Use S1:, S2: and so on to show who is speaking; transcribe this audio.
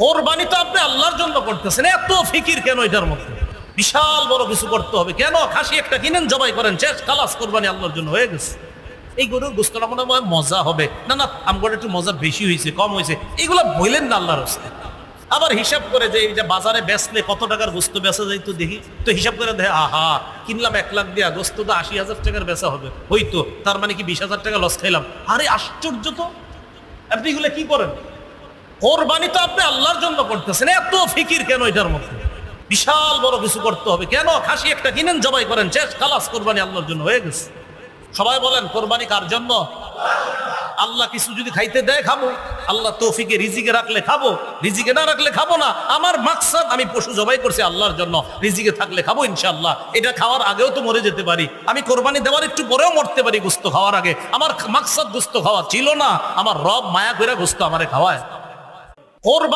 S1: কোরবানি তো আপনি আল্লাহর জন্য করতেছেন, এত ফিকির কেন এটার মধ্যে? বিশাল বড় কিছু করতে হবে কেন? খাসি একটা কিনেন, জবাই করেন, শেষ, খালাস, কোরবানি আল্লাহর জন্য হয়ে গেছে। এই গরুর গোস্তটা মনে হয় মজা হবে, না না আমার একটু মজা বেশি হয়েছে, কম হয়েছে, এইগুলা বললেন না আল্লাহর রাস্তায়। আবার হিসাব করে যে এই যে বাজারে বেচলে কত টাকার গোস্ত বেচা যায় তো দেখি, তো হিসাব করে দেখে আহা কিনলাম 1 লাখ দিয়া, গোস্ত তো 80,000 টাকার বেচা হবে, হইতো তার মানে কি 20,000 টাকা লস খাইলাম। আরে আশ্চর্য তো, আপনি এগুলো কি করেন? কোরবানি তো আপনি আল্লাহর জন্য করতেছেন, এত ফিকির কেন এটার মধ্যে? বিশাল বড় কিছু করতে হবে কেন? খাসি একটা কিনেন, জবাই করেন, শেষ, খালাস, কোরবানি আল্লাহর জন্য হয়ে গেছে। সবাই বলেন কোরবানি কার জন্য? আল্লাহ কিছু যদি খাইতে দেয় খাবো, আল্লাহ তৌফিকে রিজিকে রাখলে খাবো, রিজিকে না রাখলে খাবো না। আমার মাকসাদ আমি পশু জবাই করছি আল্লাহর জন্য, রিজিকে থাকলে খাবো ইনশাআল্লাহ। এটা খাওয়ার আগেও তো মরে যেতে পারি, আমি কোরবানি দেওয়ার একটু পরেও মরতে পারি গোস্ত খাওয়ার আগে। আমার মাকসাদ গোস্ত খাওয়া ছিল না, আমার রব মায়া করে গোস্ত আমারে খাওয়ায়। কোরবানি